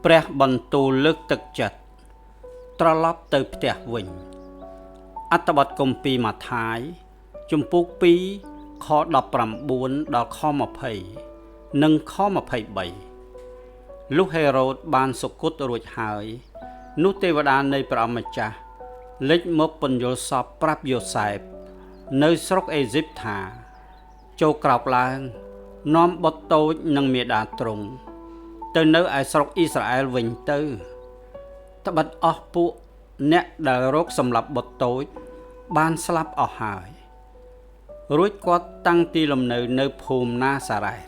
ព្រះបន្ទូលលើកទឹកចិត្តត្រឡប់ទៅផ្ទះវិញអត្ថបទគម្ពីរម៉ាថាយជំពូក2ខ19ដល់ខ20និងខ23លុះហេរ៉ូតបានសុគតរួចហើយនោះទេវតានៃព្រះអម្ចាស់លេចមកពន្យល់សពប្រាប់យូសែបនៅស្រុកអេស៊ីបថាចូលក្រោកឡើងនាំបុត្រតូចនិងមាតាទ្រង់ទៅនៅឯស្រុកអ៊ីស្រាអែលវិញទៅត្បិតអស់ពួកអ្នកដែលរកសម្លាប់បុត្រតូចបានស្លាប់អស់ហើយរួចគាត់តាំងទីលំនៅនៅភូមិណាសារ៉េត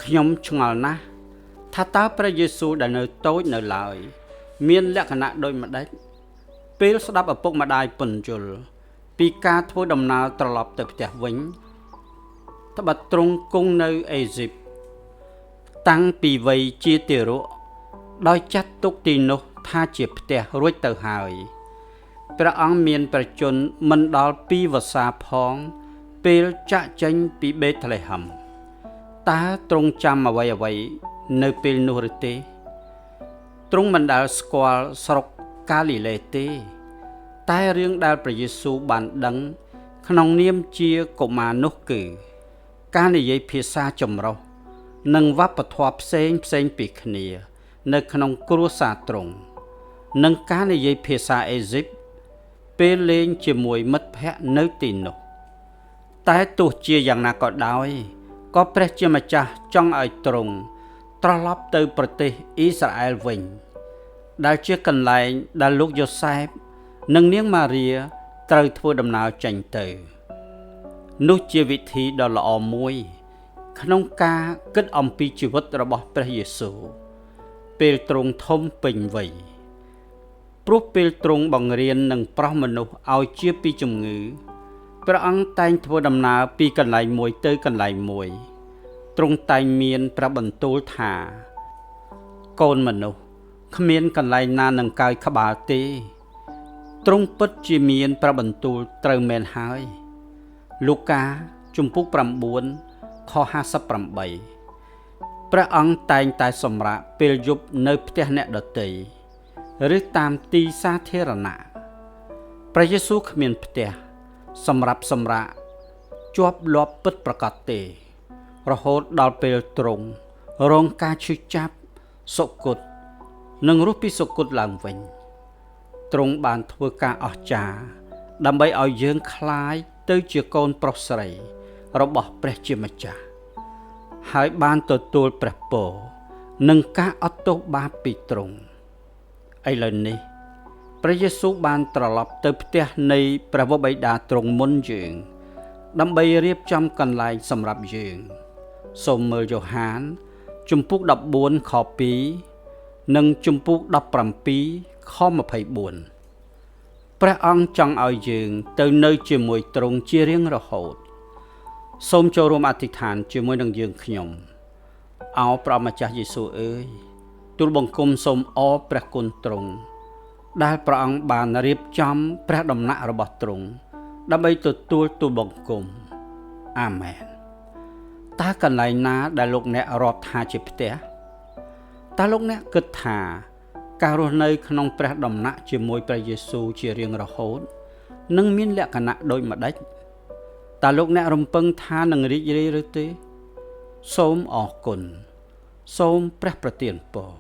ខ្ញុំឆ្ងល់ណាស់ថាតើព្រះយេស៊ូវដែលនៅតូចនៅឡើយមានលក្ខណៈដូចម្ដេចពេលស្ដាប់ឪពុកម្ដាយពន្យល់ពីការធ្វើដំណើរត្រឡប់ទៅផ្ទះវិញត្បិតទ្រង់គង់នៅអេស៊ីបតាំងពីវ័យជាទារកដោយចាត់ទុកទីនោះថាជាផ្ទះរួចទៅហើយព្រះអង្គមានប្រជញ្ញមិនដល់2វស្សាផងពេលចាក់ចេញពីបេតលេហឹមតើទ្រង់ចាំអ្វីនៅពេលនោះឬទេទ្រង់មិនដែលស្គាល់ស្រុកកាលីលេទេតែរឿងដែលព្រះយេស៊ូវបានដឹងក្នុងនាមជាកុមារនោះគឺការនិយាយភាសាចម្រុះនិងវប្បធម៌ផ្សេងពីគ្នានៅក្នុងគ្រួសារទ្រង់និងការនិយាយភាសាអេស៊ីបពេលលេងជាមួយមិត្តភ័ក្តិនៅទីនោះតែទោះជាយ៉ាងណាក៏ដោយក៏ព្រះជាម្ចាស់ចង់ឲ្យទ្រង់ត្រឡប់ទៅប្រទេសអ៊ីស្រាអែលវិញដែលជាកន្លែងដែលលោកយូសែបនិងនាងម៉ារីត្រូវធ្វើដំណើរចេញទៅនោះជាវិធីដ៏ល្អមួយក្នុងការគិតអំពីជីវិតរបស់ព្រះយេស៊ូវពេលទ្រង់ធំពេញវ័យព្រោះពេលទ្រង់បង្រៀននឹងប្រោសមនុស្សឲ្យជាពីជំងឺព្រះអង្គតែងធ្វើដំណើរពីកន្លែងមួយទៅកន្លែងមួយទ្រង់តែងមានព្រះបន្ទូលថាកូនមនុស្សគ្មានកន្លែងណានឹងកើយក្បាលទេទ្រង់ពិតជាមានព្រះបន្ទូលត្រូវមែនហើយលូកាជំពូក9ខ58ព្រះអង្គតែងតែសម្រាកពេលយប់នៅផ្ទះអ្នកដទៃឬតាមទីសាធារណៈព្រះយេស៊ូវគ្មានផ្ទះសម្រាប់សម្រាកជាប់លាប់ពិតប្រាកដទេរហូតដល់ពេលទ្រង់រងការឈឺចាប់សុគតនិងរស់ពីសុគតឡើងវិញទ្រង់បានធ្វើការអស្ចារ្យដើម្បីឲ្យយើងคล้ายទៅជាកូនប្រុសស្រីរបស់ព្រះជាម្ចាស់ហើយបានទទួលព្រះពរនិងការអត់ទោសបាបពីទ្រង់ឥឡូវនេះព្រះយេស៊ូវបានត្រឡប់ទៅផ្ទះនៃព្រះវរបិតាទ្រង់មុនយើងដើម្បីរៀបចំកន្លែងសម្រាប់យើងសូមមើលយ៉ូហានជំពូក14ខ2និងជំពូក17ខ24ព្រះអង្គចង់ឲ្យយើងទៅនៅជាមួយទ្រង់ជារៀងរហូតសូមចូលរួមអធិដ្ឋានជាមួយនឹងយើងខ្ញុំអោព្រះម្ចាស់យេស៊ូវអើយទូលបង្គំសូមអរព្រះគុណទ្រង់ដែលព្រះអង្គបានរៀបចំព្រះដំណាក់របស់ទ្រង់ដើម្បីទទួលទូលបង្គំអាមែនតើកន្លែងណាដែលលោកអ្នករាប់ថាជាផ្ទះតើលោកអ្នកគិតថាការរស់នៅក្នុងព្រះដំណាក់ជាមួយព្រះយេស៊ូវជារៀងរហូតនឹងមានលក្ខណៈដូចម្ដេចតើលោកអ្នករំពឹងថានឹងរីករាយឬទេសូមអរគុណសូមព្រះប្រទានពរ